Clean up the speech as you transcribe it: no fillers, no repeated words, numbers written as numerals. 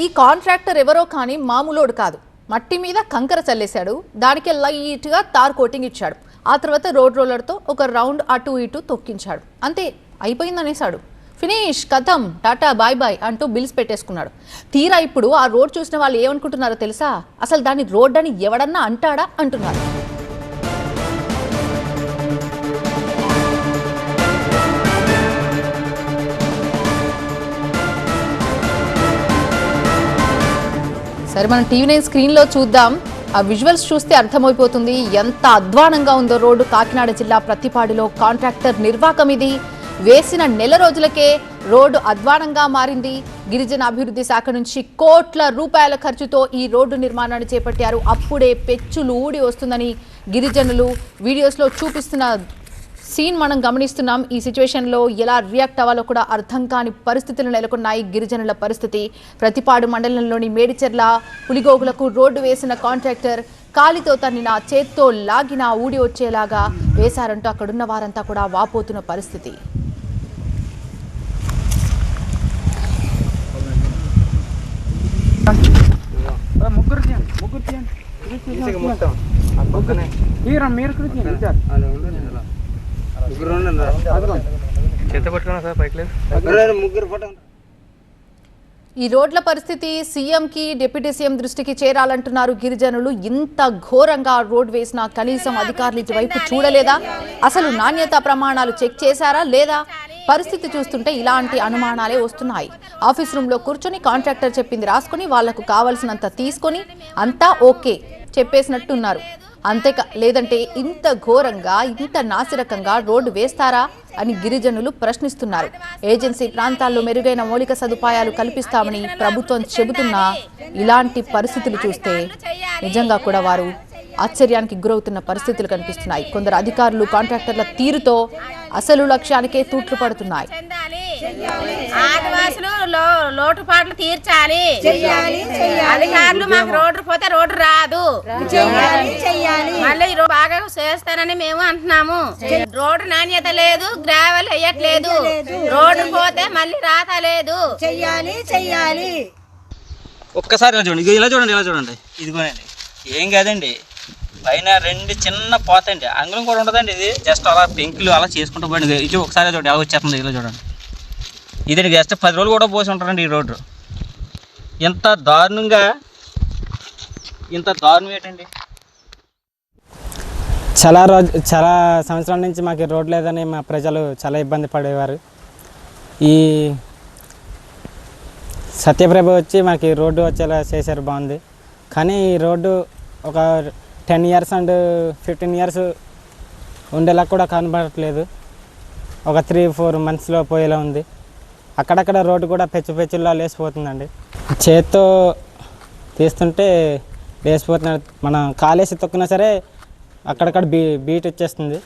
ఈ కాంట్రాక్టర్ ఎవరో కానీ మామూలోడు కాదు. మట్టి మీద కంకర చల్లేశాడు, దానికి లైట్గా తార్ కోటింగ్ ఇచ్చాడు. ఆ తర్వాత రోడ్ రోలర్తో ఒక రౌండ్ అటు ఇటు తొక్కించాడు. అంతే, అయిపోయిందనేసాడు. ఫినిష్, కథం, టాటా బాయ్ బాయ్ అంటూ బిల్స్ పెట్టేసుకున్నాడు. తీరా ఇప్పుడు ఆ రోడ్ చూసిన వాళ్ళు ఏమనుకుంటున్నారో తెలుసా? అసలు దాన్ని రోడ్ అని ఎవడన్నా అంటాడా అంటున్నారు. సరే, మనం టీవీ9 స్క్రీన్లో చూద్దాం. ఆ విజువల్స్ చూస్తే అర్థమైపోతుంది ఎంత అధ్వానంగా ఉందో రోడ్డు. కాకినాడ జిల్లా ప్రత్తిపాడులో కాంట్రాక్టర్ నిర్వాకం ఇది. వేసిన నెల రోజులకే రోడ్డు అధ్వానంగా మారింది. గిరిజన అభివృద్ధి శాఖ నుంచి కోట్ల రూపాయల ఖర్చుతో ఈ రోడ్డు నిర్మాణాన్ని చేపట్టారు. అప్పుడే పెచ్చులు ఊడి వస్తుందని గిరిజనులు వీడియోస్లో చూపిస్తున్న సీన్ మనం గమనిస్తున్నాం. ఈ సిచ్యువేషన్లో ఎలా రియాక్ట్ అవ్వాలో కూడా అర్థం కాని పరిస్థితులు నెలకొన్నాయి గిరిజనుల పరిస్థితి. ప్రతిపాడు మండలంలోని మేడిచెర్ల పులిగోగులకు రోడ్డు వేసిన కాంట్రాక్టర్ కాలితో తన్నిన, చేత్తో లాగిన ఊడి వచ్చేలాగా వేశారంటూ అక్కడున్న వారంతా కూడా వాపోతున్న పరిస్థితి. ఈ రోడ్ల పరిస్థితి సీఎంకి, డిప్యూటీ సీఎం దృష్టికి చేరాలంటున్నారు గిరిజనులు. ఇంత ఘోరంగా రోడ్ వేసినా కనీసం అధికారులు ఇటువైపు చూడలేదా? అసలు నాణ్యతా ప్రమాణాలు చెక్ చేశారా లేదా? పరిస్థితి చూస్తుంటే ఇలాంటి అనుమానాలే వస్తున్నాయి. ఆఫీస్ రూమ్లో కూర్చొని కాంట్రాక్టర్ చెప్పింది రాసుకొని వాళ్లకు కావాల్సినంత తీసుకొని అంతా ఓకే చెప్పేసినట్టున్నారు. అంతే, లేదంటే ఇంత ఘోరంగా, ఇంత నాసిరకంగా రోడ్డు వేస్తారా అని గిరిజనులు ప్రశ్నిస్తున్నారు. ఏజెన్సీ ప్రాంతాల్లో మెరుగైన మౌలిక సదుపాయాలు కల్పిస్తామని ప్రభుత్వం చెబుతున్నా ఇలాంటి పరిస్థితులు చూస్తే నిజంగా కూడా వారు ఆశ్చర్యానికి గురవుతున్న పరిస్థితులు కనిపిస్తున్నాయి. కొందరు అధికారులు కాంట్రాక్టర్ల తీరుతో అసలు లక్ష్యానికే తూట్లు పడుతున్నాయి. ఆదివాసులు లోటుపాట్లు తీర్చాలి, అధికారులు మాకు రోడ్డు పోతే రోడ్డు రాదు, మళ్ళీ బాగా చేస్తానని మేము అంటున్నాము. రోడ్డు నాణ్యత లేదు, గ్రావెల్ వేయట్లేదు, రోడ్డు పోతే మళ్ళీ రాత లేదు. చెయ్యాలి. ఒక్కసారి ఇలా చూడండి, ఇలా చూడండి, ఇలా చూడండి, ఇదిగోనండి. ఏం కాదండి, పైన రెండు చిన్న పోతండి, అంగుళం కూడా ఉండదండి. ఇది జస్ట్ అలా పెంకులు అలా చేసుకుంటూ పోయింది. ఇది ఒకసారి చూడండి ఎలా వచ్చేస్తుంది, ఇలా చూడండి. ఇది జస్ట్ 10 రోజులు కూడా పోసి ఉంటారండి ఈ రోడ్డు. ఇంత దారుణం ఏంటండి? చాలా సంవత్సరాల నుంచి మాకు రోడ్ లేదని మా ప్రజలు చాలా ఇబ్బంది పడేవారు. ఈ సత్యప్రభ వచ్చి మాకు రోడ్డు వచ్చేలా చేశారు, బాగుంది. కానీ ఈ రోడ్డు ఒక 10 years అండ్ 15 years ఉండేలా కూడా కనబడట్లేదు. ఒక 3-4 monthsలో పోయేలా ఉంది. అక్కడక్కడ రోడ్డు కూడా పెచ్చుల్లా లేసిపోతుందండి. చేత్తో తీస్తుంటే లేసిపోతున్నాడు. మనం కాలేసి తొక్కినా సరే అక్కడక్కడ బీట్ వచ్చేస్తుంది.